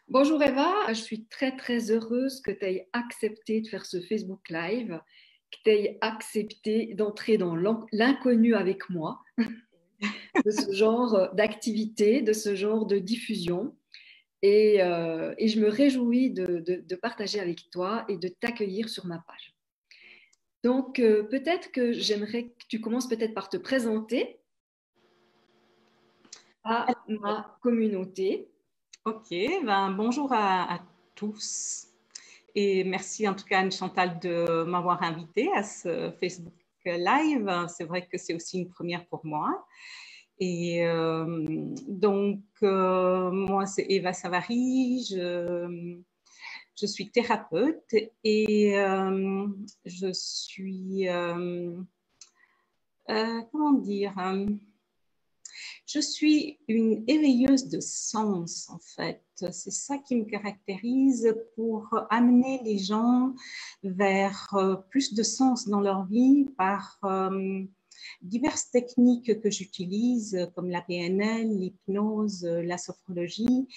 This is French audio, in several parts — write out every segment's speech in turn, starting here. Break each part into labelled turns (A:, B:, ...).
A: Bonjour Eva, je suis très très heureuse que tu aies accepté de faire ce Facebook Live, que tu aies accepté d'entrer dans l'inconnu avec moi, de ce genre d'activité, de ce genre de diffusion. Et je me réjouis de partager avec toi et de t'accueillir sur ma page. Donc, peut-être que j'aimerais que tu commences peut-être par te présenter à ma communauté.
B: Ok, ben, bonjour à tous et merci en tout cas Anne-Chantal de m'avoir invitée à ce Facebook Live. C'est vrai que c'est aussi une première pour moi. Et moi c'est Eva Savary, je suis thérapeute et je suis, comment dire, je suis une éveilleuse de sens, en fait. C'est ça qui me caractérise pour amener les gens vers plus de sens dans leur vie par diverses techniques que j'utilise, comme la PNL, l'hypnose, la sophrologie.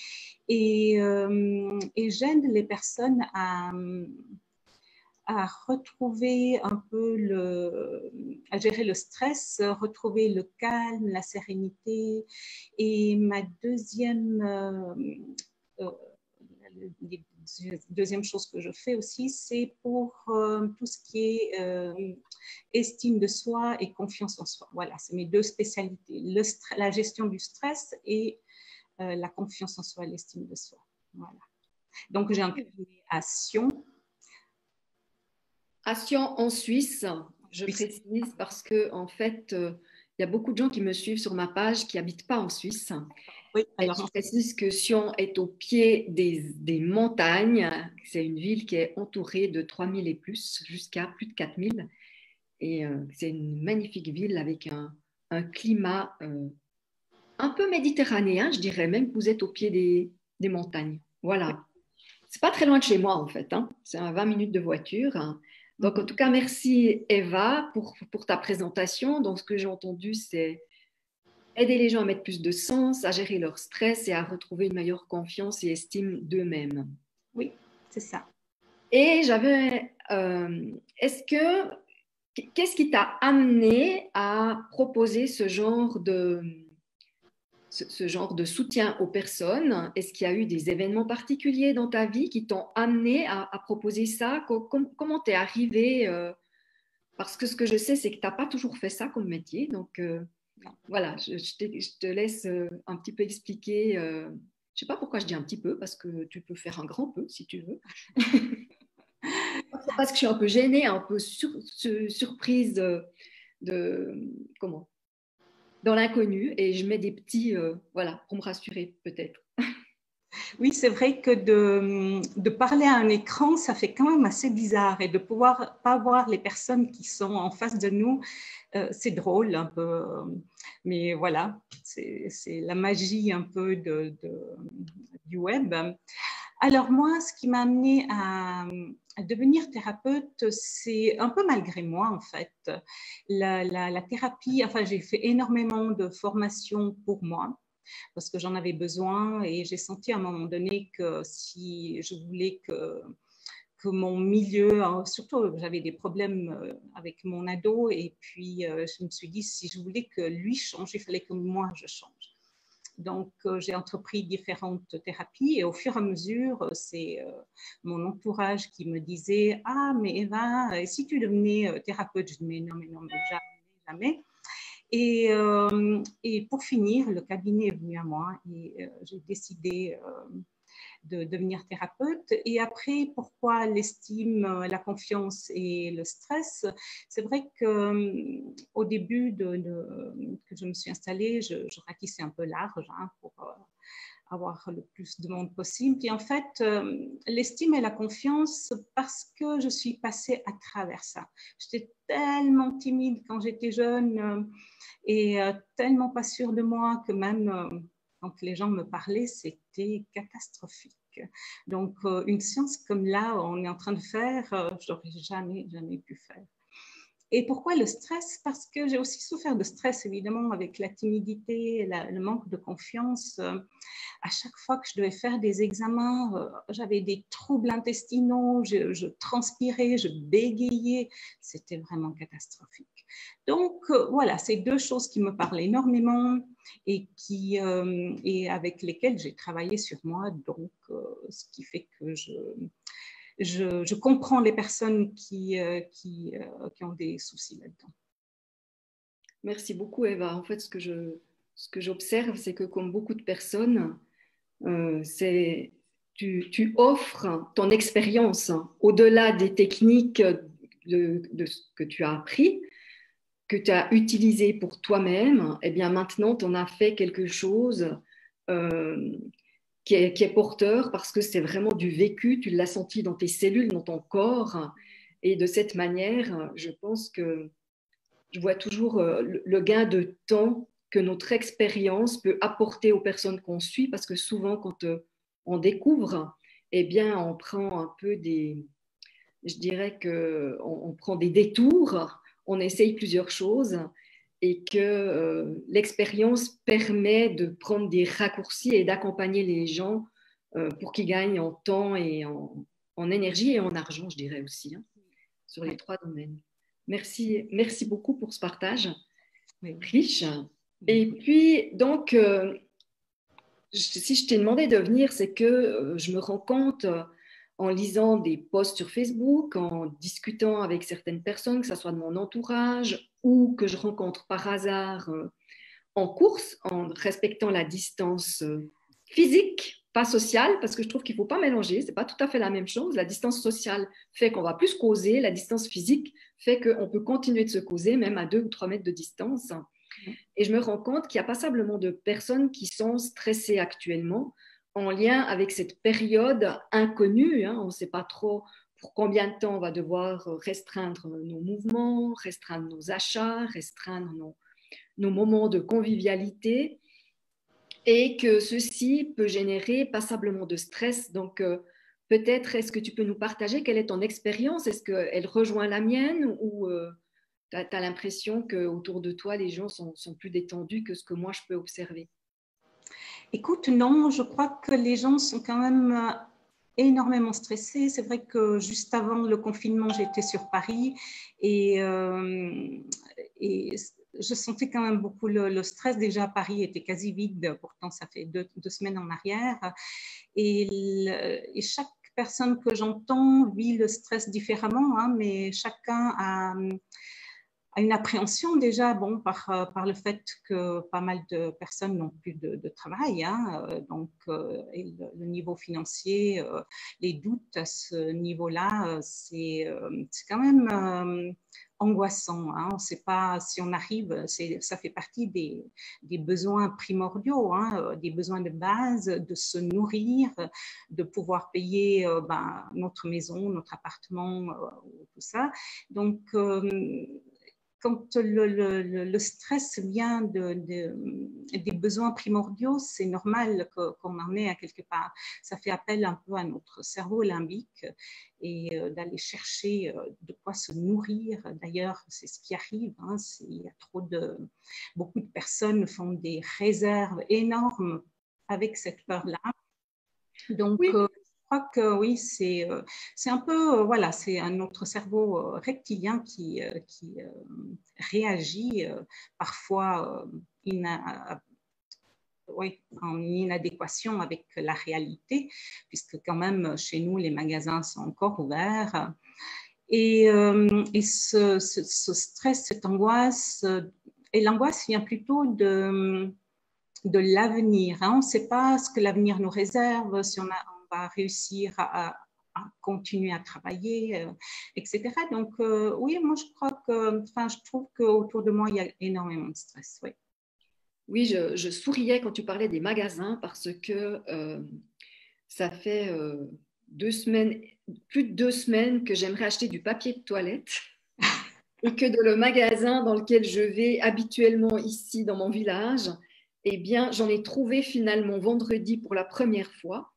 B: Et j'aide les personnes à retrouver un peu à gérer le stress, retrouver le calme, la sérénité. Et ma deuxième chose que je fais aussi, c'est pour tout ce qui est estime de soi et confiance en soi. Voilà, c'est mes deux spécialités, la gestion du stress et la confiance en soi, l'estime de soi. Voilà. Donc, j'ai un cabinet à Sion.
A: À Sion, en Suisse, je précise parce que en fait, il y a beaucoup de gens qui me suivent sur ma page qui n'habitent pas en Suisse.
B: Oui,
A: Et
B: alors
A: je précise que Sion est au pied des montagnes. C'est une ville qui est entourée de 3000 et plus, jusqu'à plus de 4000. Et c'est une magnifique ville avec un climat un peu méditerranéen, je dirais même que vous êtes au pied des montagnes. Voilà. C'est pas très loin de chez moi, en fait, hein. C'est à 20 minutes de voiture, hein. Donc, en tout cas, merci Eva pour ta présentation. Donc, ce que j'ai entendu, c'est aider les gens à mettre plus de sens, à gérer leur stress et à retrouver une meilleure confiance et estime d'eux-mêmes.
B: oui, c'est ça.
A: Et qu'est-ce qui t'a amené à proposer ce genre de soutien aux personnes? Est-ce qu'il y a eu des événements particuliers dans ta vie qui t'ont amené à proposer ça? Comment t'es arrivé? Parce que ce que je sais, c'est que tu n'as pas toujours fait ça comme métier. Donc, voilà, je te laisse un petit peu expliquer. Je ne sais pas pourquoi je dis un petit peu, parce que tu peux faire un grand peu si tu veux. C'est parce que je suis un peu gênée, un peu surprise comment? Dans l'inconnu et je mets des petits, voilà, pour me rassurer peut-être.
B: Oui, c'est vrai que de parler à un écran, ça fait quand même assez bizarre et de pouvoir pas voir les personnes qui sont en face de nous, c'est drôle un peu. Mais voilà, c'est la magie un peu du web. Alors moi, ce qui m'a amené à devenir thérapeute, c'est un peu malgré moi en fait. La thérapie, enfin j'ai fait énormément de formations pour moi parce que j'en avais besoin et j'ai senti à un moment donné que si je voulais que mon milieu, surtout j'avais des problèmes avec mon ado et puis je me suis dit si je voulais que lui change, il fallait que moi je change. Donc, j'ai entrepris différentes thérapies et au fur et à mesure, c'est mon entourage qui me disait « Ah, mais Eva, et si tu devenais thérapeute ?» Je dis « Mais non, mais jamais, jamais. » Et pour finir, le cabinet est venu à moi et j'ai décidé de devenir thérapeute. Et après, pourquoi l'estime, la confiance et le stress? C'est vrai qu'au début que je me suis installée, je ratissais un peu large pour avoir le plus de monde possible. Puis en fait, l'estime et la confiance, parce que je suis passée à travers ça. J'étais tellement timide quand j'étais jeune et tellement pas sûre de moi que même quand les gens me parlaient, c'était catastrophique. Donc, une séance comme là, on est en train de faire, je n'aurais jamais pu faire. Et pourquoi le stress? Parce que j'ai aussi souffert de stress, évidemment, avec la timidité, le manque de confiance. À chaque fois que je devais faire des examens, j'avais des troubles intestinaux, je transpirais, je bégayais. C'était vraiment catastrophique. Donc, voilà, c'est deux choses qui me parlent énormément et avec lesquelles j'ai travaillé sur moi. Donc, ce qui fait que je comprends les personnes qui ont des soucis là-dedans.
A: Merci beaucoup, Eva. En fait, ce que j'observe, c'est que comme beaucoup de personnes, tu offres ton expérience au-delà des techniques de ce que tu as appris, que tu as utilisé pour toi-même. Eh bien, maintenant, tu en as fait quelque chose euh, qui est porteur parce que c'est vraiment du vécu, tu l'as senti dans tes cellules, dans ton corps. Et de cette manière, je pense que je vois toujours le gain de temps que notre expérience peut apporter aux personnes qu'on suit, parce que souvent, quand on découvre, eh bien, on prend un peu je dirais qu'on prend des détours, on essaye plusieurs choses et que l'expérience permet de prendre des raccourcis et d'accompagner les gens pour qu'ils gagnent en temps et en énergie et en argent, je dirais aussi, hein, sur les trois domaines. Merci, merci beaucoup pour ce partage riche. Et puis, donc, si je t'ai demandé de venir, c'est que je me rends compte en lisant des posts sur Facebook, en discutant avec certaines personnes, que ce soit de mon entourage ou que je rencontre par hasard en course, en respectant la distance physique, pas sociale, parce que je trouve qu'il ne faut pas mélanger, ce n'est pas tout à fait la même chose. La distance sociale fait qu'on va plus causer, la distance physique fait qu'on peut continuer de se causer, même à 2 ou 3 mètres de distance. Et je me rends compte qu'il y a passablement de personnes qui sont stressées actuellement en lien avec cette période inconnue. Hein. On ne sait pas trop pour combien de temps on va devoir restreindre nos mouvements, restreindre nos achats, restreindre nos moments de convivialité, et que ceci peut générer passablement de stress. Donc, peut-être, est-ce que tu peux nous partager quelle est ton expérience? Est-ce qu'elle rejoint la mienne ou tu as l'impression qu'autour de toi, les gens sont plus détendus que ce que moi, je peux observer?
B: Écoute, non, je crois que les gens sont quand même énormément stressés. C'est vrai que juste avant le confinement, j'étais sur Paris et je sentais quand même beaucoup le stress. Déjà, Paris était quasi vide, pourtant ça fait deux semaines en arrière. Et chaque personne que j'entends vit le stress différemment, hein, mais chacun a une appréhension déjà par le fait que pas mal de personnes n'ont plus de travail, hein, donc et le niveau financier, les doutes à ce niveau-là, c'est quand même angoissant. Hein. On ne sait pas si on arrive, ça fait partie des besoins primordiaux, hein, des besoins de base, de se nourrir, de pouvoir payer notre maison, notre appartement, tout ça. Donc, quand le stress vient des besoins primordiaux, c'est normal qu'on en ait à quelque part. Ça fait appel un peu à notre cerveau limbique et d'aller chercher de quoi se nourrir. D'ailleurs, c'est ce qui arrive. Hein, il y a beaucoup de personnes font des réserves énormes avec cette peur-là. Donc,
A: Oui.
B: je crois que oui, c'est un peu, voilà, c'est notre cerveau rectilien qui réagit parfois en inadéquation avec la réalité, puisque quand même chez nous, les magasins sont encore ouverts. Et ce stress, cette angoisse, et l'angoisse vient plutôt de l'avenir. Hein. On ne sait pas ce que l'avenir nous réserve, si on va réussir à continuer à travailler, etc. Donc, oui, moi, je trouve qu'autour de moi, il y a énormément de stress. Oui,
A: Oui, je souriais quand tu parlais des magasins parce que ça fait 2 semaines, plus de 2 semaines que j'aimerais acheter du papier de toilette et que dans le magasin dans lequel je vais habituellement ici dans mon village, eh bien, j'en ai trouvé finalement vendredi pour la première fois.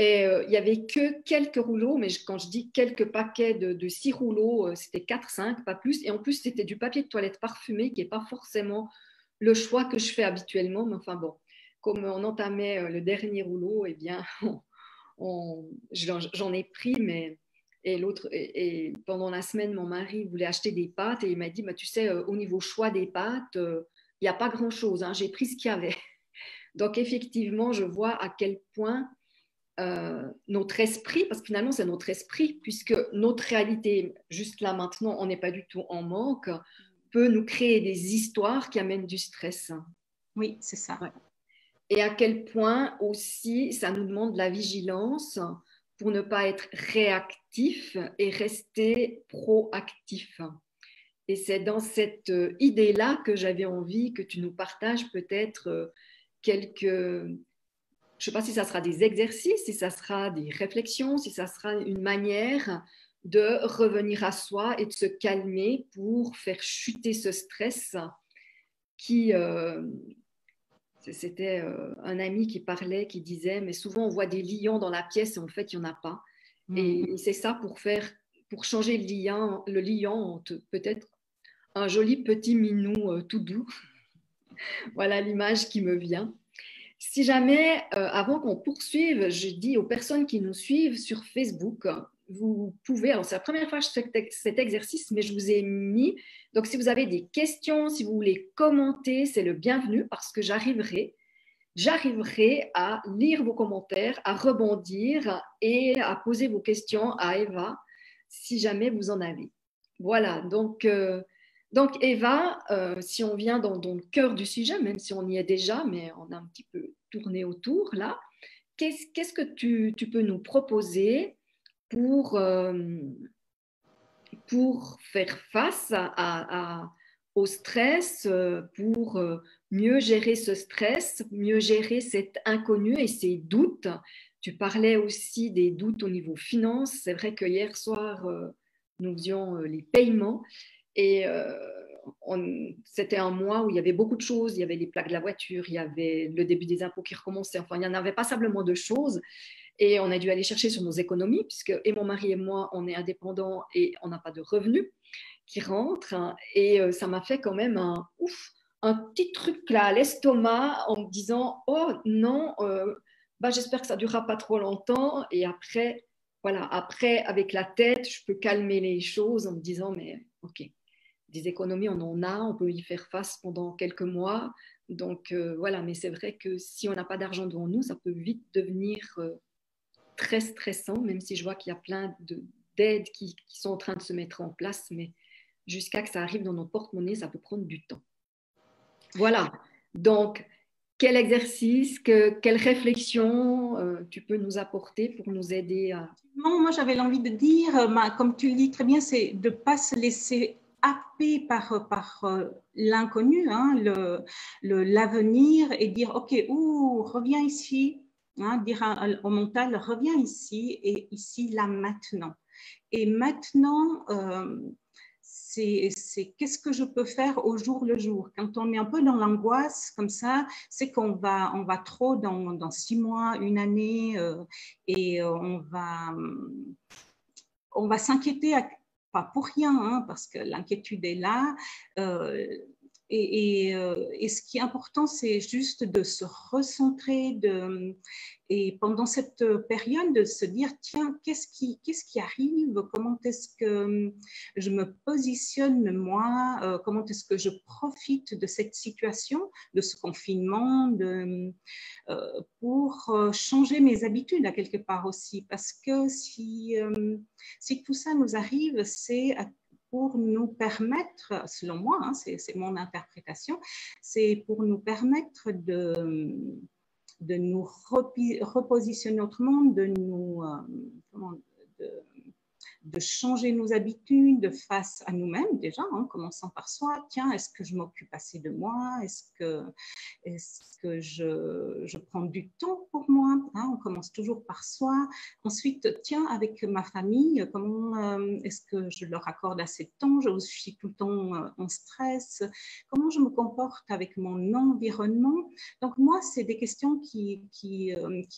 A: Et il n'y avait que quelques rouleaux, mais quand je dis quelques paquets de 6 rouleaux, c'était 4, 5, pas plus. Et en plus, c'était du papier de toilette parfumé, qui n'est pas forcément le choix que je fais habituellement. Mais enfin bon, comme on entamait le dernier rouleau, eh bien, j'en ai pris, mais et pendant la semaine, mon mari voulait acheter des pâtes et il m'a dit, bah, tu sais, au niveau choix des pâtes, il n'y a pas grand-chose, hein, j'ai pris ce qu'il y avait. Donc effectivement, je vois à quel point notre esprit, parce que finalement c'est notre esprit, puisque notre réalité, juste là maintenant, on n'est pas du tout en manque, peut nous créer des histoires qui amènent du stress.
B: Oui, c'est ça.
A: Ouais. Et à quel point aussi ça nous demande de la vigilance pour ne pas être réactif et rester proactif. Et c'est dans cette idée-là que j'avais envie que tu nous partages peut-être quelques, je ne sais pas si ça sera des exercices, si ça sera des réflexions, si ça sera une manière de revenir à soi et de se calmer pour faire chuter ce stress qui, c'était un ami qui parlait, qui disait, mais souvent on voit des lions dans la pièce et en fait il n'y en a pas. Et c'est ça pour changer le lion, peut-être un joli petit minou tout doux. Voilà l'image qui me vient. Si jamais, avant qu'on poursuive, je dis aux personnes qui nous suivent sur Facebook, vous pouvez, alors c'est la première fois que je fais cet exercice, mais je vous ai mis, donc si vous avez des questions, si vous voulez commenter, c'est le bienvenu parce que j'arriverai à lire vos commentaires, à rebondir et à poser vos questions à Eva si jamais vous en avez. Voilà, donc Eva, si on vient dans le cœur du sujet, même si on y est déjà, mais on a un petit peu tourné autour là, qu'est-ce que tu peux nous proposer pour, pour faire face au stress, pour mieux gérer ce stress, mieux gérer cet inconnu et ces doutes. Tu parlais aussi des doutes au niveau finance. C'est vrai que hier soir, nous faisions les paiements et c'était un mois où il y avait beaucoup de choses. Il y avait les plaques de la voiture, il y avait le début des impôts qui recommençait. Enfin, il y en avait passablement de choses. Et on a dû aller chercher sur nos économies, puisque et mon mari et moi, on est indépendants et on n'a pas de revenus qui rentrent. Et ça m'a fait quand même un petit truc là à l'estomac en me disant, oh non, bah, j'espère que ça ne durera pas trop longtemps. Et après, voilà, après, avec la tête, je peux calmer les choses en me disant, mais ok, des économies, on en a, on peut y faire face pendant quelques mois. Donc voilà, mais c'est vrai que si on n'a pas d'argent devant nous, ça peut vite devenir très stressant, même si je vois qu'il y a plein d'aides qui sont en train de se mettre en place, mais jusqu'à que ça arrive dans notre porte-monnaie, ça peut prendre du temps. Voilà, donc quel exercice, quelle réflexion tu peux nous apporter pour nous aider à...
B: Moi, j'avais l'envie de dire, comme tu le dis très bien, c'est de ne pas se laisser happer par l'inconnu, hein, l'avenir, et dire, OK, reviens ici, hein, dire au mental, reviens ici, et ici, là, maintenant. Et maintenant, c'est qu'est-ce que je peux faire au jour le jour. Quand on est un peu dans l'angoisse comme ça, c'est qu'on va trop dans 6 mois, une année, et on va s'inquiéter, pas pour rien, hein, parce que l'inquiétude est là. Et ce qui est important, c'est juste de se recentrer et pendant cette période, de se dire, tiens, qu'est-ce qui arrive? Comment est-ce que je me positionne, moi? Comment est-ce que je profite de cette situation, de ce confinement, pour changer mes habitudes à quelque part aussi? Parce que si tout ça nous arrive, c'est pour nous permettre, selon moi, hein, c'est mon interprétation, c'est pour nous permettre de nous repositionner autrement, de changer nos habitudes face à nous-mêmes déjà, en commençant par soi. Tiens, est-ce que je m'occupe assez de moi? Est-ce que je prends du temps pour moi, hein? On commence toujours par soi. Ensuite, tiens, avec ma famille, comment est-ce que je leur accorde assez de temps? Je suis tout le temps en stress. Comment je me comporte avec mon environnement? Donc moi, c'est des questions qui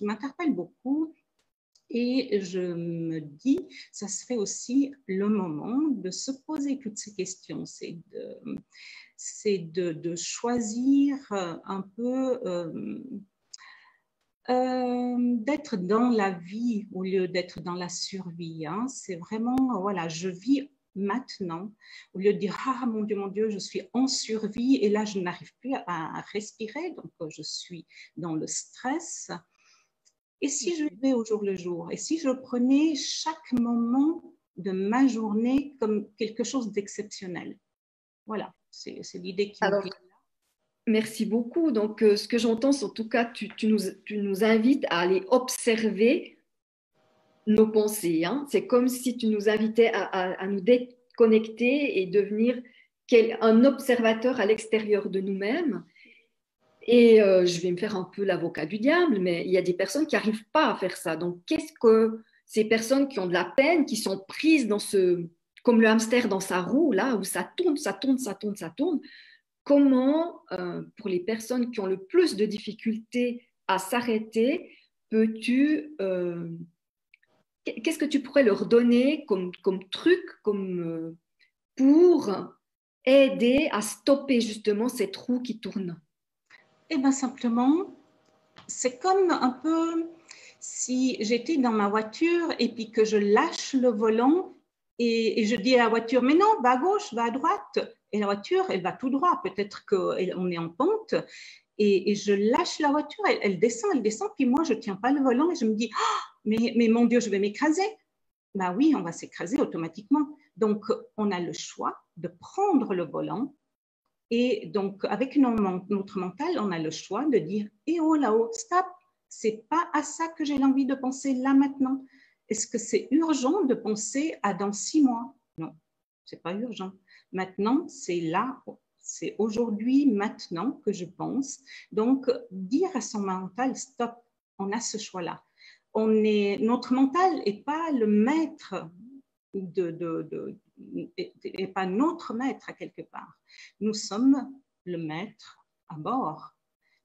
B: m'interpellent beaucoup. Et je me dis, ça serait aussi le moment de se poser toutes ces questions. C'est de choisir un peu d'être dans la vie au lieu d'être dans la survie. Hein. C'est vraiment, voilà, je vis maintenant, au lieu de dire, ah mon Dieu, je suis en survie et là, je n'arrive plus à respirer, donc je suis dans le stress. Et si je vivais au jour le jour, et si je prenais chaque moment de ma journée comme quelque chose d'exceptionnel. Voilà, c'est l'idée qui me
A: Alors,
B: vient.
A: merci beaucoup. Donc, ce que j'entends, c'est en tout cas, tu nous invites à aller observer nos pensées. Hein. C'est comme si tu nous invitais à nous déconnecter et devenir un observateur à l'extérieur de nous-mêmes. Et je vais me faire un peu l'avocat du diable, mais il y a des personnes qui n'arrivent pas à faire ça. Donc, qu'est-ce que ces personnes qui ont de la peine, qui sont prises dans comme le hamster dans sa roue, là, où ça tourne, ça tourne, ça tourne, ça tourne, comment, pour les personnes qui ont le plus de difficultés à s'arrêter, qu'est-ce que tu pourrais leur donner comme truc, pour aider à stopper justement cette roue qui tourne?
B: Eh bien, simplement, c'est comme un peu si j'étais dans ma voiture et puis que je lâche le volant et je dis à la voiture, mais non, va à gauche, va à droite. Et la voiture, elle va tout droit. Peut-être qu'on est en pente et je lâche la voiture, elle descend, puis moi, je ne tiens pas le volant et je me dis, oh, mais mon Dieu, je vais m'écraser. Ben oui, on va s'écraser automatiquement. Donc, on a le choix de prendre le volant. Et donc, avec notre mental, on a le choix de dire, eh oh là-haut, stop, c'est pas à ça que j'ai envie de penser là maintenant. Est-ce que c'est urgent de penser à dans 6 mois? Non, c'est pas urgent. Maintenant, c'est là, c'est aujourd'hui, maintenant que je pense. Donc, dire à son mental, stop, on a ce choix-là. Notre mental n'est pas le maître et pas notre maître à quelque part. Nous sommes le maître à bord.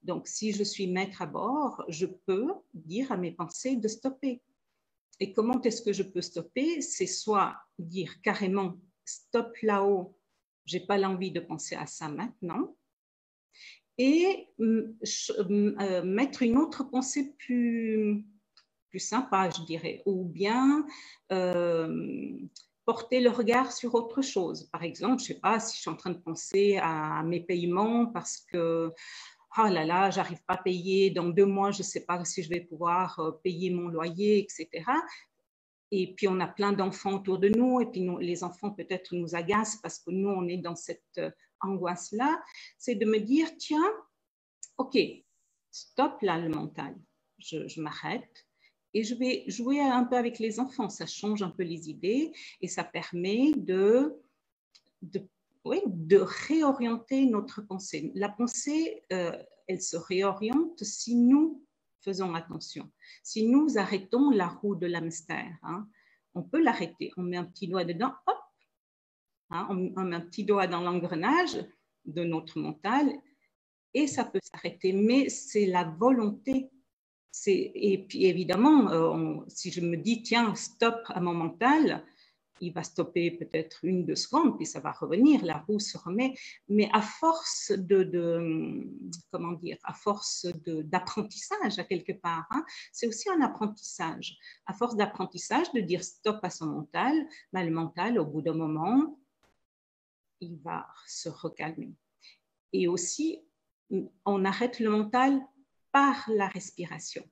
B: Donc, si je suis maître à bord, je peux dire à mes pensées de stopper. Et comment est-ce que je peux stopper? C'est soit dire carrément stop là-haut, j'ai pas l'envie de penser à ça maintenant, et mettre une autre pensée plus sympa, je dirais, ou bien porter le regard sur autre chose. Par exemple, je ne sais pas si je suis en train de penser à mes paiements parce que oh là là, j'arrive pas à payer, dans 2 mois, je ne sais pas si je vais pouvoir payer mon loyer, etc. Et puis, on a plein d'enfants autour de nous, et puis les enfants peut-être nous agacent parce que nous, on est dans cette angoisse-là. C'est de me dire, tiens, OK, stop là le mental, je m'arrête et je vais jouer un peu avec les enfants. Ça change un peu les idées et ça permet de réorienter notre pensée. La pensée, elle se réoriente si nous faisons attention. Si nous arrêtons la roue de l'hamster, hein, on peut l'arrêter. On met un petit doigt dedans, hop, hein, on met un petit doigt dans l'engrenage de notre mental et ça peut s'arrêter. Mais c'est la volonté. Et puis évidemment, si je me dis, tiens, stop à mon mental, il va stopper peut-être 1-2 secondes, puis ça va revenir, la roue se remet. Mais à force comment dire, à force d'apprentissage à quelque part, hein, c'est aussi un apprentissage. À force d'apprentissage, de dire stop à son mental, ben, le mental, au bout d'un moment, il va se recalmer. Et aussi, on arrête le mental par la respiration.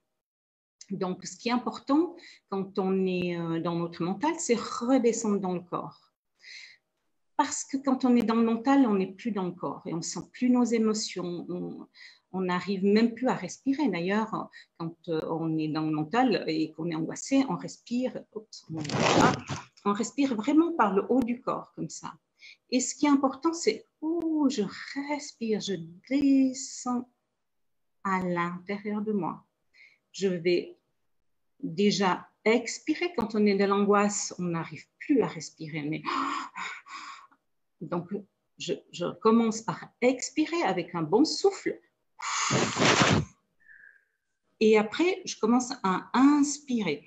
B: Donc, ce qui est important quand on est dans notre mental, c'est redescendre dans le corps. Parce que quand on est dans le mental, on n'est plus dans le corps et on ne sent plus nos émotions. On n'arrive même plus à respirer. D'ailleurs, quand on est dans le mental et qu'on est angoissé, on respire, on respire vraiment par le haut du corps, comme ça. Et ce qui est important, c'est je respire, je descends à l'intérieur de moi. Je vais déjà expirer. Quand on est dans l'angoisse, on n'arrive plus à respirer. Mais... Donc, je commence par expirer avec un bon souffle. Et après, je commence à inspirer.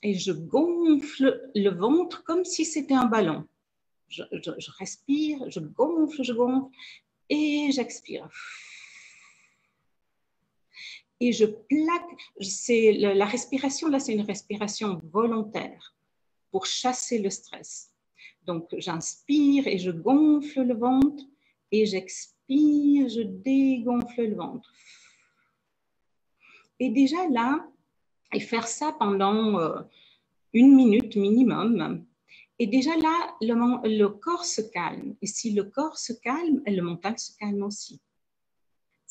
B: et je gonfle le ventre comme si c'était un ballon. Je respire, je gonfle et j'expire. Et je plaque. La respiration, là, c'est une respiration volontaire pour chasser le stress. Donc, j'inspire et je gonfle le ventre et j'expire, je dégonfle le ventre. Et déjà là, et faire ça pendant 1 minute minimum. Et déjà là, le corps se calme. Et si le corps se calme, le mental se calme aussi.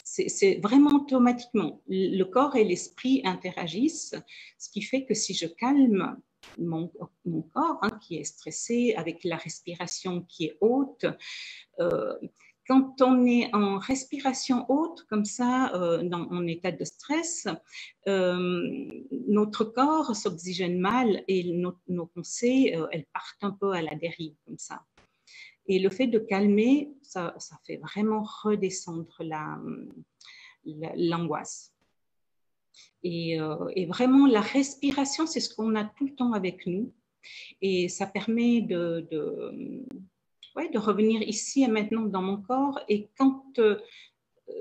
B: C'est vraiment automatiquement. Le corps et l'esprit interagissent, ce qui fait que si je calme mon corps, hein, qui est stressé, avec la respiration qui est haute, quand on est en respiration haute, comme ça, en état de stress, notre corps s'oxygène mal et nos pensées, elles partent un peu à la dérive, comme ça. Et le fait de calmer, ça fait vraiment redescendre l'angoisse. Et vraiment, la respiration, c'est ce qu'on a tout le temps avec nous. Et ça permet de revenir ici et maintenant dans mon corps. Et quand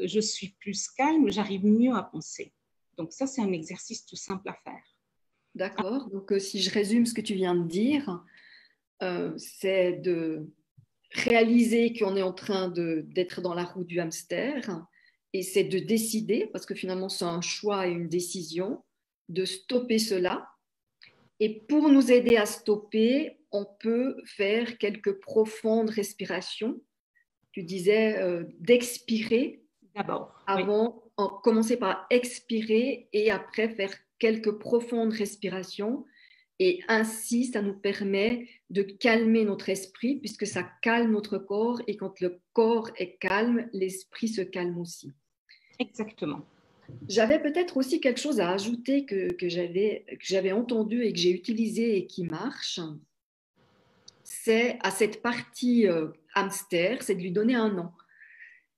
B: je suis plus calme, j'arrive mieux à penser. Donc ça, c'est un exercice tout simple à faire.
A: D'accord. Donc, si je résume ce que tu viens de dire, c'est de réaliser qu'on est en train d'être dans la roue du hamster et c'est de décider, parce que finalement, c'est un choix et une décision, de stopper cela. Et pour nous aider à stopper, on peut faire quelques profondes respirations. Tu disais d'expirer
B: D'abord,
A: avant, commencer par expirer et après faire quelques profondes respirations. Et ainsi, ça nous permet de calmer notre esprit puisque ça calme notre corps. Et quand le corps est calme, l'esprit se calme aussi.
B: Exactement.
A: J'avais peut-être aussi quelque chose à ajouter que j'avais entendu et que j'ai utilisé et qui marche. C'est à cette partie hamster, c'est de lui donner un nom.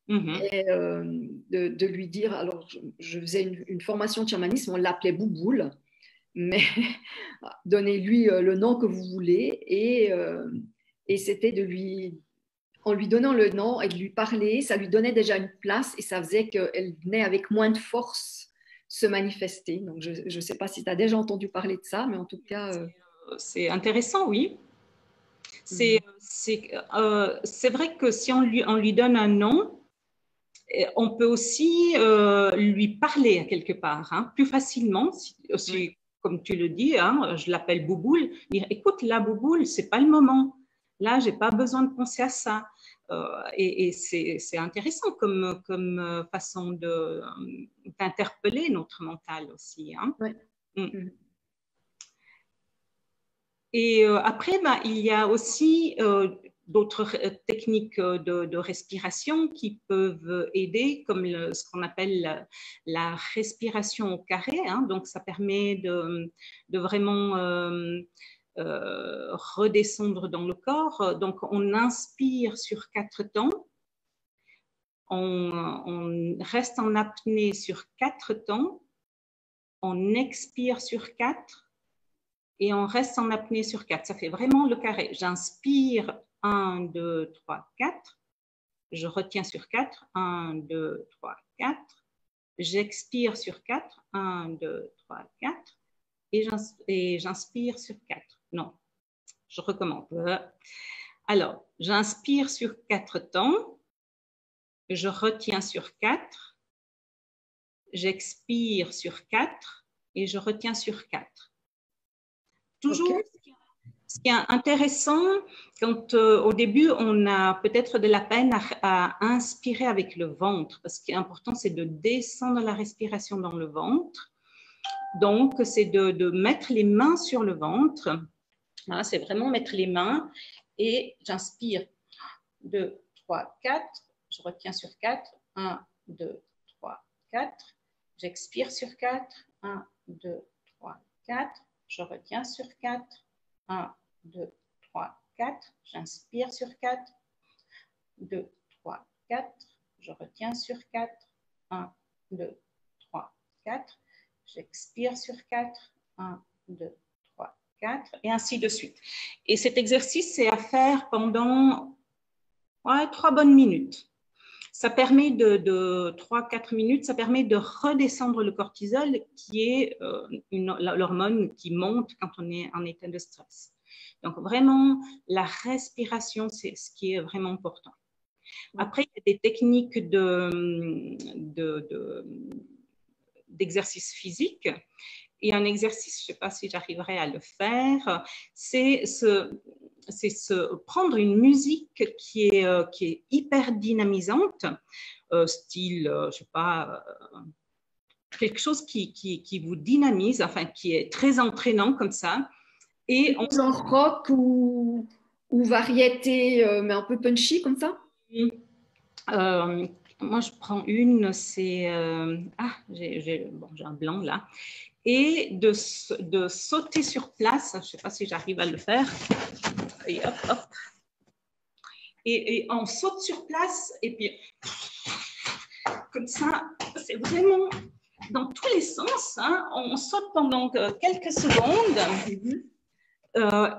A: Et de lui dire, alors je faisais une formation de chamanisme, on l'appelait Bouboule, mais donnez-lui le nom que vous voulez et c'était en lui donnant le nom et de lui parler, ça lui donnait déjà une place et ça faisait qu'elle venait avec moins de force se manifester. Donc je ne sais pas si tu as déjà entendu parler de ça, mais en tout cas...
B: C'est intéressant, oui. C'est vrai que si on lui donne un nom, on peut aussi lui parler à quelque part, hein, plus facilement, oui. Comme tu le dis, hein, je l'appelle Bouboule, dire écoute, là, Bouboule, c'est pas le moment. Là, j'ai pas besoin de penser à ça. Et c'est intéressant comme façon d'interpeller notre mental aussi. Hein.
A: Ouais.
B: Et après, il y a aussi d'autres techniques de respiration qui peuvent aider, comme ce qu'on appelle la respiration au carré. Hein. Donc, ça permet de vraiment redescendre dans le corps. Donc, on inspire sur 4 temps. On reste en apnée sur 4 temps. On expire sur 4. Et on reste en apnée sur 4. Ça fait vraiment le carré. J'inspire 1, 2, 3, 4. Je retiens sur 4. 1, 2, 3, 4. J'expire sur 4. 1, 2, 3, 4. Et j'inspire sur 4. Non, je recommence. Alors, j'inspire sur 4 temps. Je retiens sur 4. J'expire sur 4. Et je retiens sur 4. Toujours, okay. Ce qui est intéressant, quand au début, on a peut-être de la peine à inspirer avec le ventre, parce ce qui est important, c'est de descendre la respiration dans le ventre. Donc, c'est de mettre les mains sur le ventre. Voilà, c'est vraiment mettre les mains et j'inspire. 2, 3, 4. Je retiens sur 4. 1, 2, 3, 4. J'expire sur 4. 1, 2, 3, 4. Je retiens sur 4. 1, 2, 3, 4. J'inspire sur 4. 2, 3, 4. Je retiens sur 4. 1, 2, 3, 4. J'expire sur 4. 1, 2, 3, 4, et ainsi de suite. Et cet exercice, c'est à faire pendant 3 bonnes minutes. Ça permet de 3-4 minutes, ça permet de redescendre le cortisol, qui est l'hormone qui monte quand on est en état de stress. Donc, vraiment, la respiration, c'est ce qui est vraiment important. Après, il y a des techniques d'exercice physique. Et un exercice, je ne sais pas si j'arriverai à le faire, c'est prendre une musique qui est hyper dynamisante, style, je ne sais pas, quelque chose qui vous dynamise, enfin qui est très entraînant comme ça.
A: Et genre rock ou variété, mais un peu punchy comme ça?
B: Moi, je prends une, c'est... j'ai un blanc là. Et de sauter sur place, je ne sais pas si j'arrive à le faire. Et hop, hop. Et on saute sur place, et puis comme ça, c'est vraiment dans tous les sens. Hein, on saute pendant quelques secondes.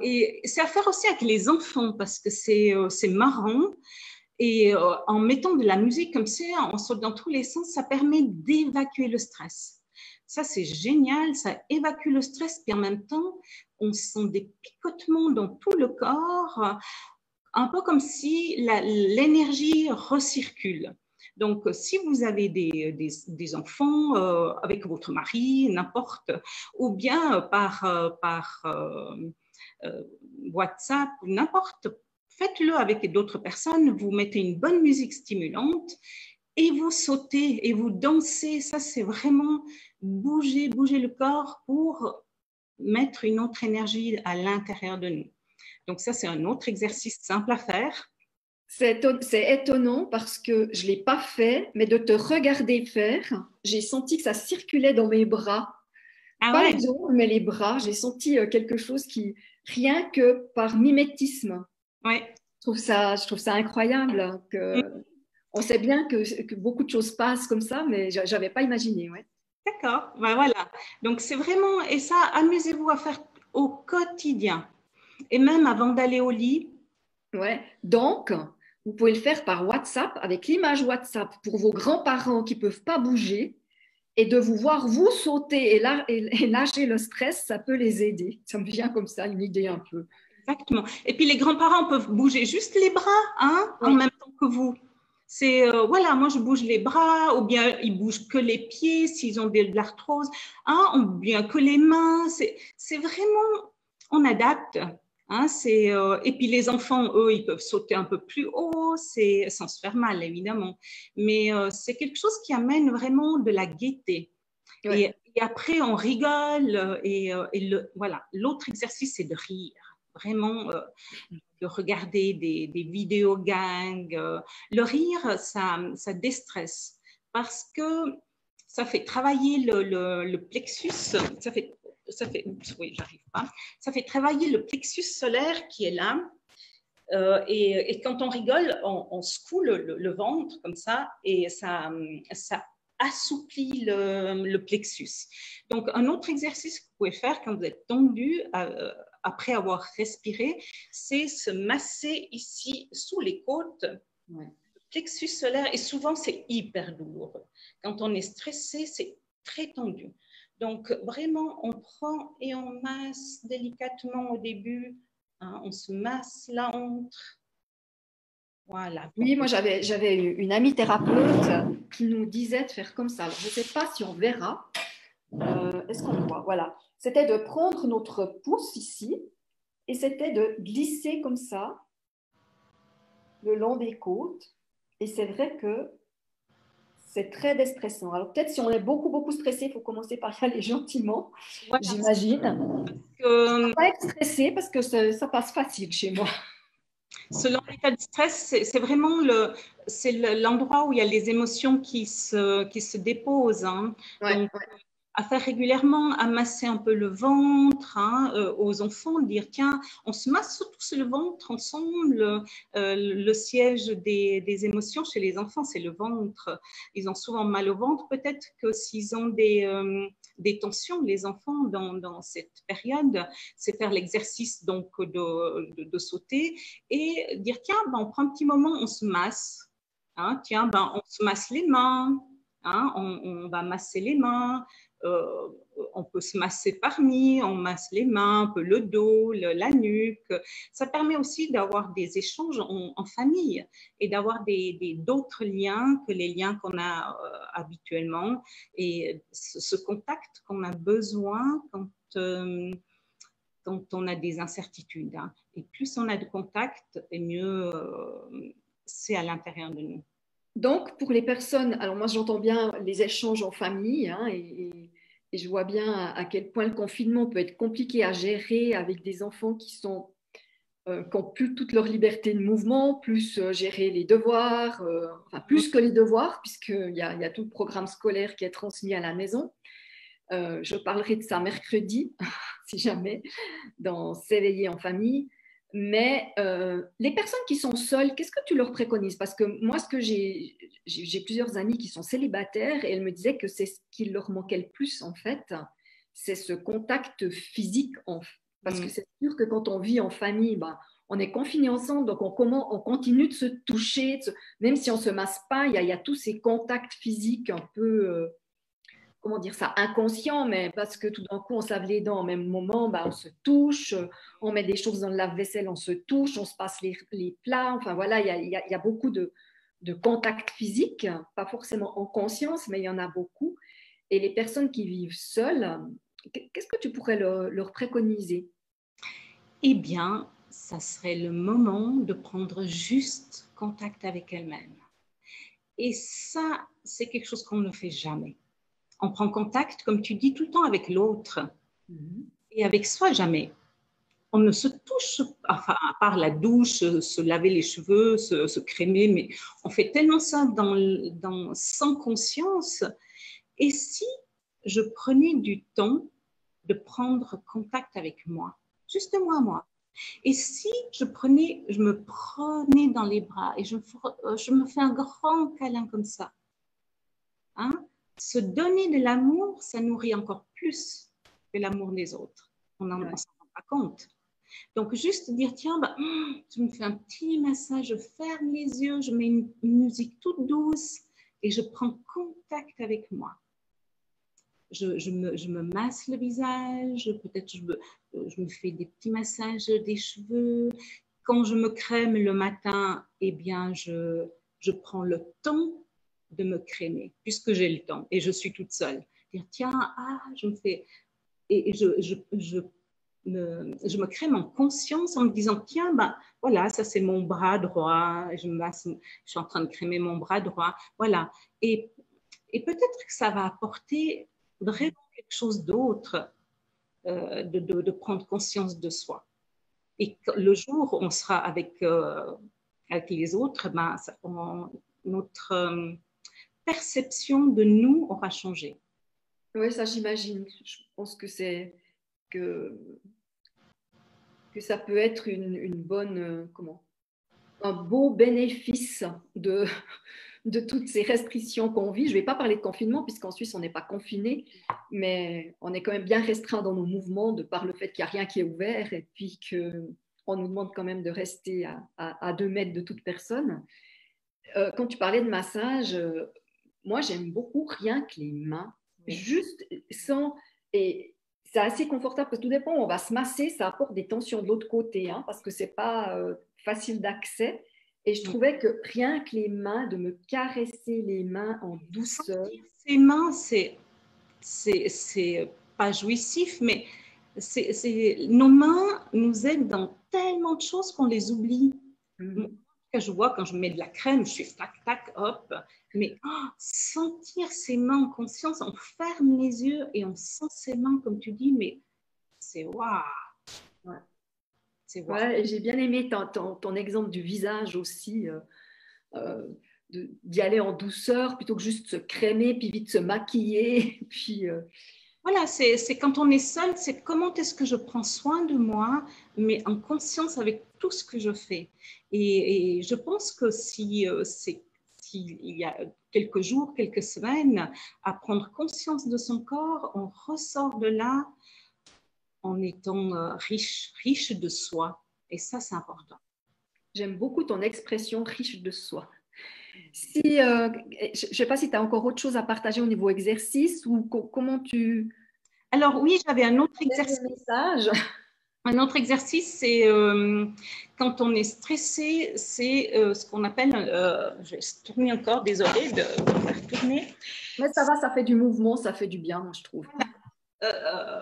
B: Et c'est à faire aussi avec les enfants parce que c'est marrant. Et en mettant de la musique comme ça, on saute dans tous les sens, ça permet d'évacuer le stress. Ça, c'est génial, ça évacue le stress, puis en même temps, on sent des picotements dans tout le corps, un peu comme si l'énergie recircule. Donc, si vous avez des enfants avec votre mari, n'importe, ou bien par WhatsApp, n'importe, faites-le avec d'autres personnes, vous mettez une bonne musique stimulante et vous sautez et vous dansez. Ça, c'est vraiment bouger le corps pour mettre une autre énergie à l'intérieur de nous. Donc ça, c'est un autre exercice simple à faire.
A: C'est étonnant parce que je ne l'ai pas fait, mais de te regarder faire, j'ai senti que ça circulait dans mes bras. Pas les os, mais les bras. J'ai senti quelque chose qui, rien que par mimétisme.
B: Ouais.
A: Je trouve ça incroyable. On sait bien que beaucoup de choses passent comme ça, mais je n'avais pas imaginé. Ouais.
B: D'accord, ben voilà. Donc c'est vraiment, et ça, amusez-vous à faire au quotidien. Et même avant d'aller au lit.
A: Ouais. Donc, vous pouvez le faire par WhatsApp, avec l'image WhatsApp pour vos grands-parents qui ne peuvent pas bouger. Et de vous voir vous sauter et lâcher le stress, ça peut les aider. Ça me vient comme ça, une idée un peu.
B: Exactement. Et puis les grands-parents peuvent bouger juste les bras, hein, oui, en même temps que vous. C'est, voilà, moi je bouge les bras, ou bien ils bougent que les pieds s'ils ont de l'arthrose, hein, ou bien que les mains. C'est vraiment, on adapte. Hein, et puis les enfants, eux, ils peuvent sauter un peu plus haut, sans se faire mal, évidemment. Mais c'est quelque chose qui amène vraiment de la gaieté. Ouais. Et après, on rigole. Voilà. L'autre exercice, c'est de rire. Vraiment, de regarder des vidéos gangs. Le rire, ça déstresse parce que ça fait travailler le plexus. Oui, j'arrive pas. Ça fait travailler le plexus solaire qui est là. Et quand on rigole, on secoue le ventre comme ça et ça assouplit le plexus. Donc, un autre exercice que vous pouvez faire quand vous êtes tendu après avoir respiré, c'est se masser ici sous les côtes. Ouais. Le plexus solaire, et souvent, c'est hyper douloureux. Quand on est stressé, c'est très tendu. Donc, vraiment, on prend et on masse délicatement au début. Hein, on se masse la hanche. Voilà.
A: Oui, moi j'avais une amie thérapeute qui nous disait de faire comme ça. Alors, je ne sais pas si on verra. Est-ce qu'on voit? Voilà. C'était de prendre notre pouce ici et c'était de glisser comme ça le long des côtes. Et c'est vrai que c'est très déstressant. Alors peut-être si on est beaucoup stressé, il faut commencer par y aller gentiment, voilà, j'imagine. Je ne pas être stressé parce que ça passe facile chez moi.
B: Selon l'état de stress, c'est vraiment l'endroit où il y a les émotions qui se déposent. Hein. Ouais, donc, ouais. À faire régulièrement, à masser un peu le ventre, hein, aux enfants, dire tiens, on se masse tous le ventre ensemble. Le siège des émotions chez les enfants, c'est le ventre. Ils ont souvent mal au ventre. Peut-être que s'ils ont des tensions, les enfants, dans cette période. C'est faire l'exercice donc de sauter et dire, tiens, ben, on prend un petit moment, on se masse. Hein, tiens, ben, on se masse les mains, hein, on va masser les mains. On peut se masser parmi, on masse les mains, un peu le dos, la nuque. Ça permet aussi d'avoir des échanges en famille et d'avoir d'autres liens que les liens qu'on a habituellement et ce contact qu'on a besoin quand on a des incertitudes. Hein. Et plus on a de contact, et mieux c'est à l'intérieur de nous.
A: Donc, pour les personnes, alors moi j'entends bien les échanges en famille hein, et je vois bien à quel point le confinement peut être compliqué à gérer avec des enfants qui n'ont plus toute leur liberté de mouvement, plus gérer les devoirs, enfin plus que les devoirs, puisqu'il y a tout le programme scolaire qui est transmis à la maison. Je parlerai de ça mercredi, si jamais, dans S'éveiller en famille. Mais les personnes qui sont seules, qu'est-ce que tu leur préconises? Parce que moi, j'ai plusieurs amis qui sont célibataires et elles me disaient que c'est ce qui leur manquait le plus, en fait, c'est ce contact physique. Parce que c'est sûr que quand on vit en famille, ben, on est confinés ensemble, donc on continue de se toucher, même si on ne se masse pas, il y a tous ces contacts physiques un peu... comment dire ça, inconscient, mais parce que tout d'un coup, on se lave les dents au même moment, bah, on se touche, on met des choses dans le lave-vaisselle, on se touche, on se passe les plats. Enfin voilà, il y a beaucoup de contacts physiques, pas forcément en conscience, mais il y en a beaucoup. Et les personnes qui vivent seules, qu'est-ce que tu pourrais leur préconiser?
B: Eh bien, ça serait le moment de prendre juste contact avec elles-mêmes. Et ça, c'est quelque chose qu'on ne fait jamais. On prend contact, comme tu dis, tout le temps avec l'autre. Et avec soi, jamais. On ne se touche, enfin, à part la douche, se laver les cheveux, se crémer, mais on fait tellement ça sans conscience. Et si je prenais du temps de prendre contact avec moi, juste moi. Et si je me prenais dans les bras et je me fais un grand câlin comme ça, hein, se donner de l'amour, ça nourrit encore plus que l'amour des autres. On s'en rend pas compte. Donc, juste dire, tiens, bah, je me fais un petit massage, je ferme les yeux, je mets une musique toute douce et je prends contact avec moi. Je me masse le visage, peut-être je me fais des petits massages des cheveux. Quand je me crème le matin, eh bien, je prends le temps de me crémer, puisque j'ai le temps et je suis toute seule. Dire, tiens, je me fais... Et je me crème en conscience en me disant, tiens, ben, voilà, ça c'est mon bras droit, je suis en train de crémer mon bras droit, voilà. Et peut-être que ça va apporter vraiment quelque chose d'autre, de prendre conscience de soi. Et le jour où on sera avec les autres, ben, notre perception de nous aura changé.
A: Oui, ça j'imagine. Je pense que, que ça peut être une bonne, un beau bénéfice de toutes ces restrictions qu'on vit. Je ne vais pas parler de confinement, puisqu'en Suisse, on n'est pas confiné, mais on est quand même bien restreint dans nos mouvements de par le fait qu'il n'y a rien qui est ouvert et puis qu'on nous demande quand même de rester à 2 mètres de toute personne. Quand tu parlais de massage, moi, j'aime beaucoup rien que les mains, juste sans... Et c'est assez confortable parce que tout dépend où on va se masser, ça apporte des tensions de l'autre côté, hein, parce que ce n'est pas facile d'accès. Et je trouvais que rien que les mains, de me caresser les mains en douceur.
B: Sentir ses mains, c'est pas jouissif, mais nos mains nous aident dans tellement de choses qu'on les oublie. Je vois quand je mets de la crème, je suis tac, tac, hop. Mais sentir ses mains en conscience, on ferme les yeux et on sent ses mains, comme tu dis, mais c'est waouh.
A: Ouais. Ouais, j'ai bien aimé ton exemple du visage aussi, d'y aller en douceur plutôt que juste se crémer, puis vite se maquiller. Puis,
B: Voilà, c'est quand on est seul, c'est comment est-ce que je prends soin de moi, mais en conscience avec tout ce que je fais. Et je pense que s'il y a quelques jours, quelques semaines, à prendre conscience de son corps, on ressort de là en étant riche de soi. Et ça, c'est important.
A: J'aime beaucoup ton expression riche de soi. Si, je ne sais pas si tu as encore autre chose à partager au niveau exercice ou comment tu…
B: Alors oui, j'avais un autre exercice.
A: Message.
B: Un autre exercice, c'est quand on est stressé, c'est ce qu'on appelle, je vais tourner encore, désolée de faire tourner.
A: Mais ça va, ça fait du mouvement, ça fait du bien, moi je trouve.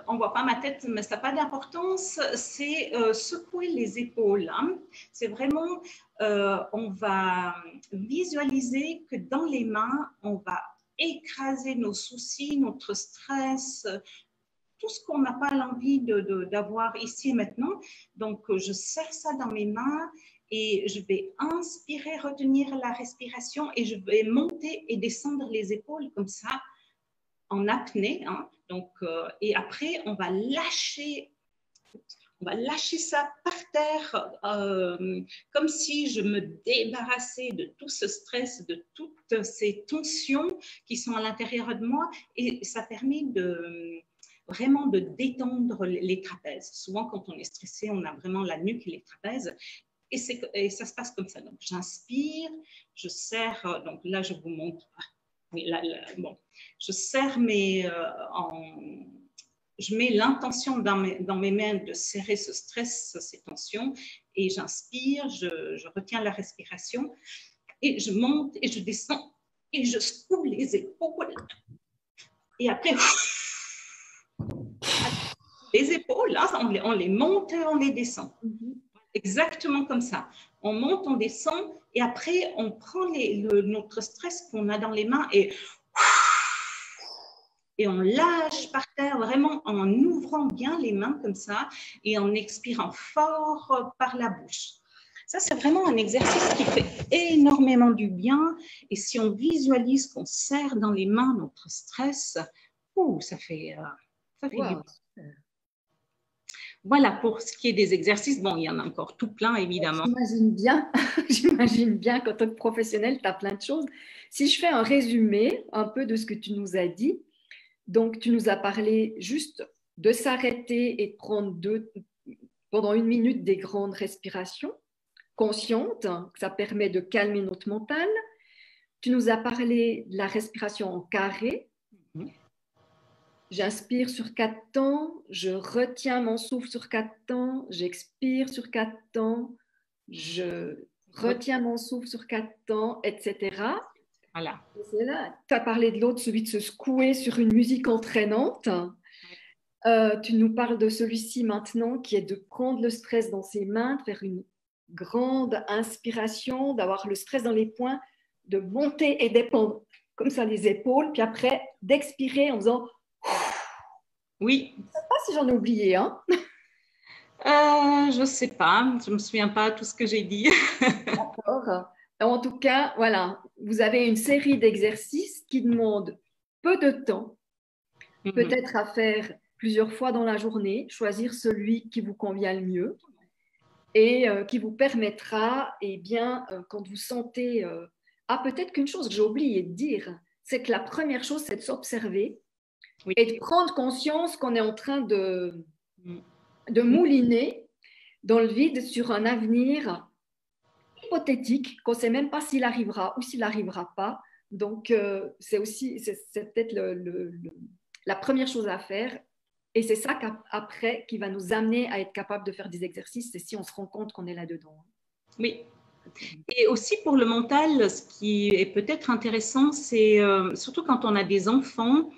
B: On ne voit pas ma tête, mais ça n'a pas d'importance, c'est secouer les épaules. Hein. C'est vraiment, on va visualiser que dans les mains, on va écraser nos soucis, notre stress, tout ce qu'on n'a pas l'envie d'avoir ici et maintenant. Donc, je serre ça dans mes mains et je vais inspirer, retenir la respiration et je vais monter et descendre les épaules comme ça, en apnée. Hein. Donc, et après, on va lâcher ça par terre, comme si je me débarrassais de tout ce stress, de toutes ces tensions qui sont à l'intérieur de moi. Et ça permet vraiment de détendre les trapèzes. Souvent, quand on est stressé, on a vraiment la nuque et les trapèzes. Et ça se passe comme ça. Donc, j'inspire, je serre. Donc là, je vous montre. Bon, je serre je mets l'intention dans mes mains de serrer ce stress, ces tensions, et j'inspire, je retiens la respiration, et je monte et je descends, et je secoue les épaules. Et après, les épaules, hein, on les monte, on les descend. Exactement comme ça. On monte, on descend, et après, on prend notre stress qu'on a dans les mains et on lâche par terre, vraiment en ouvrant bien les mains comme ça et en expirant fort par la bouche. Ça, c'est vraiment un exercice qui fait énormément du bien. Et si on visualise qu'on serre dans les mains notre stress, ça fait du bien. Voilà pour ce qui est des exercices. Bon, il y en a encore tout plein, évidemment.
A: J'imagine bien qu'en tant que professionnel, tu as plein de choses. Si je fais un résumé un peu de ce que tu nous as dit, donc tu nous as parlé juste de s'arrêter et de prendre pendant 1 minute des grandes respirations conscientes, ça permet de calmer notre mental. Tu nous as parlé de la respiration en carré. J'inspire sur 4 temps, je retiens mon souffle sur 4 temps, j'expire sur 4 temps, je retiens mon souffle sur 4 temps, etc.
B: Voilà.
A: Tu as parlé de l'autre, celui de se secouer sur une musique entraînante. Tu nous parles de celui-ci maintenant qui est de prendre le stress dans ses mains, de faire une grande inspiration, d'avoir le stress dans les poings, de monter et descendre comme ça les épaules, puis après d'expirer en faisant…
B: Oui.
A: Je ne sais pas si j'en ai oublié, hein.
B: Je ne sais pas, je ne me souviens pas de tout ce que j'ai dit.
A: D'accord. En tout cas, voilà, vous avez une série d'exercices qui demandent peu de temps, peut-être à faire plusieurs fois dans la journée, choisir celui qui vous convient le mieux et qui vous permettra, quand vous sentez… peut-être qu'une chose que j'ai oublié de dire, c'est que la première chose, c'est de s'observer et de prendre conscience qu'on est en train de mouliner dans le vide sur un avenir hypothétique, qu'on ne sait même pas s'il arrivera ou s'il n'arrivera pas. Donc, c'est peut-être la première chose à faire. Et c'est ça qu'après qui va nous amener à être capable de faire des exercices, c'est si on se rend compte qu'on est là-dedans.
B: Oui. Et aussi pour le mental, ce qui est peut-être intéressant, c'est surtout quand on a des enfants,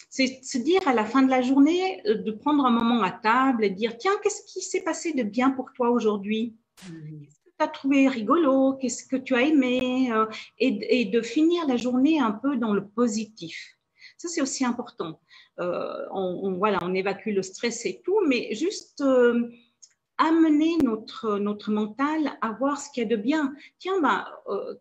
B: c'est se dire à la fin de la journée, de prendre un moment à table et de dire, tiens, qu'est-ce qui s'est passé de bien pour toi aujourd'hui ? Qu'est-ce que tu as trouvé rigolo ? Qu'est-ce que tu as aimé ? Et de finir la journée un peu dans le positif. Ça, c'est aussi important. On évacue le stress et tout, mais juste… amener notre mental à voir ce qu'il y a de bien. Tiens,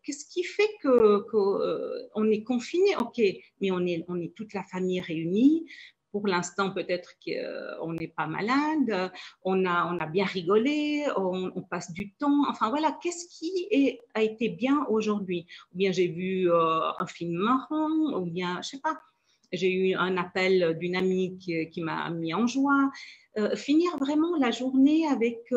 B: qu'est-ce qui fait qu'on est confiné ? Ok, mais on est toute la famille réunie. pour l'instant, peut-être qu'on n'est pas malade, on a bien rigolé, on passe du temps. Enfin voilà, qu'est-ce qui a été bien aujourd'hui? Ou bien j'ai vu un film marrant, ou bien, je sais pas, j'ai eu un appel d'une amie qui m'a mis en joie. Finir vraiment la journée avec,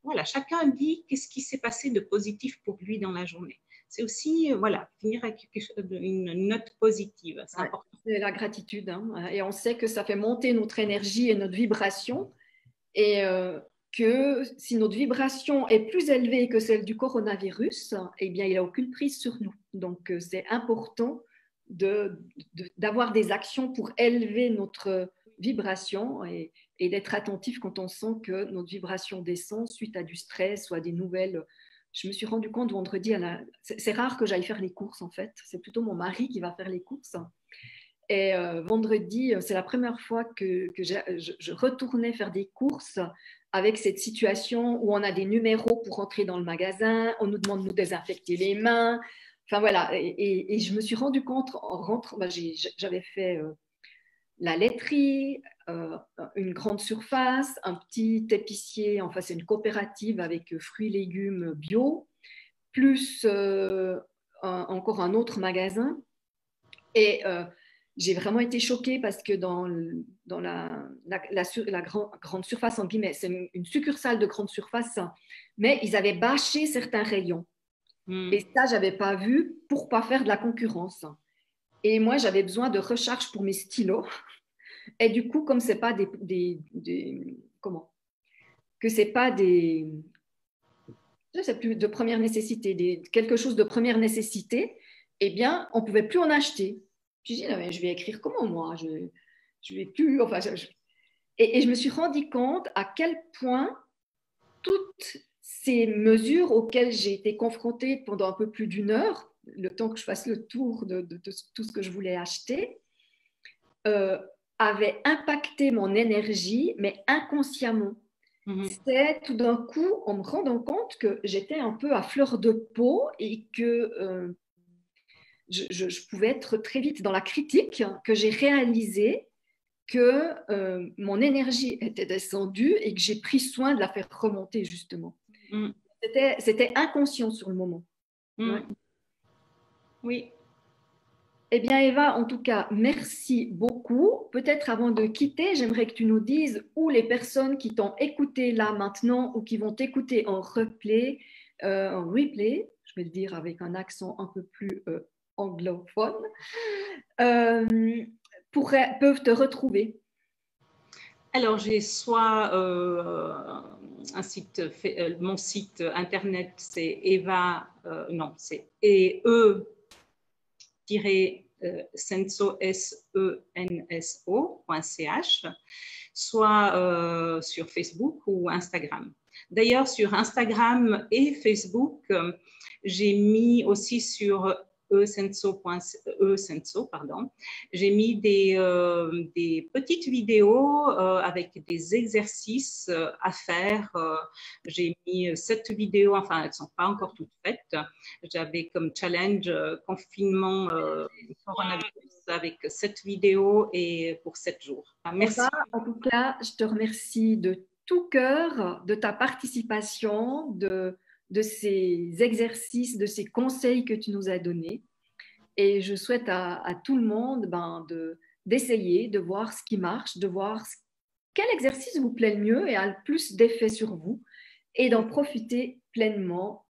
B: voilà, chacun dit qu'est-ce qui s'est passé de positif pour lui dans la journée. C'est aussi, voilà, finir avec une note positive, c'est important.
A: C'est la gratitude, hein. Et on sait que ça fait monter notre énergie et notre vibration, et que si notre vibration est plus élevée que celle du coronavirus, eh bien, il n'a aucune prise sur nous. Donc, c'est important d'avoir des actions pour élever notre vibration et d'être attentif quand on sent que notre vibration descend suite à du stress ou à des nouvelles. Je me suis rendu compte vendredi, c'est rare que j'aille faire les courses en fait, c'est plutôt mon mari qui va faire les courses. Et vendredi, c'est la première fois que je retournais faire des courses avec cette situation où on a des numéros pour entrer dans le magasin, on nous demande de nous désinfecter les mains. Enfin voilà, et je me suis rendu compte en rentrant, j'avais fait la laiterie, une grande surface, un petit épicier, enfin c'est une coopérative avec fruits et légumes bio, plus encore un autre magasin. Et j'ai vraiment été choquée parce que dans la grande surface, en guillemets, c'est une succursale de grande surface, mais ils avaient bâché certains rayons. Et ça, je n'avais pas vu pour ne pas faire de la concurrence. Et moi, j'avais besoin de recharge pour mes stylos. Et du coup, comme c'est pas que c'est pas des, je sais plus, de première nécessité, quelque chose de première nécessité, eh bien, on pouvait plus en acheter. Je dis, non, mais je vais écrire comment moi? Je vais plus, enfin, et je me suis rendu compte à quel point toutes ces mesures auxquelles j'ai été confrontée pendant un peu plus d'une heure, le temps que je fasse le tour de tout ce que je voulais acheter, avait impacté mon énergie, mais inconsciemment. C'est tout d'un coup, en me rendant compte que j'étais un peu à fleur de peau et que je pouvais être très vite dans la critique, que j'ai réalisé que mon énergie était descendue et que j'ai pris soin de la faire remonter, justement. C'était inconscient sur le moment. Ouais.
B: Oui.
A: Eh bien, Eva, en tout cas, merci beaucoup. Peut-être avant de quitter, j'aimerais que tu nous dises où les personnes qui t'ont écouté là maintenant ou qui vont t'écouter en replay, je vais le dire avec un accent un peu plus anglophone, peuvent te retrouver.
B: Alors, j'ai soit un site, mon site internet, c'est Eva, non, c'est senso, senso.ch, soit sur Facebook ou Instagram. D'ailleurs, sur Instagram et Facebook, j'ai mis aussi sur j'ai mis des petites vidéos avec des exercices à faire. J'ai mis 7 vidéos, enfin elles ne sont pas encore toutes faites. J'avais comme challenge confinement coronavirus avec 7 vidéos et pour 7 jours. Merci.
A: En tout cas, je te remercie de tout cœur de ta participation, de ces exercices, de ces conseils que tu nous as donnés. Et je souhaite à tout le monde d'essayer, de voir ce qui marche, de voir quel exercice vous plaît le mieux et a le plus d'effet sur vous et d'en profiter pleinement.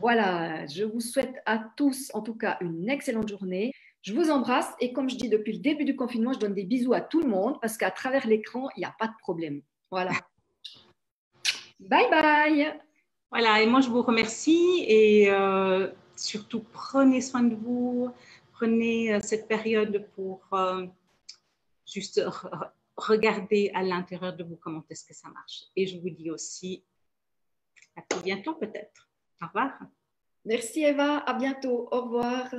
A: Voilà, je vous souhaite à tous en tout cas une excellente journée. Je vous embrasse et comme je dis depuis le début du confinement, je donne des bisous à tout le monde parce qu'à travers l'écran, il n'y a pas de problème. Voilà. Bye bye.
B: Voilà, et moi je vous remercie et surtout prenez soin de vous, prenez cette période pour juste regarder à l'intérieur de vous comment est-ce que ça marche. Et je vous dis aussi à très bientôt peut-être. Au revoir.
A: Merci Eva, à bientôt. Au revoir.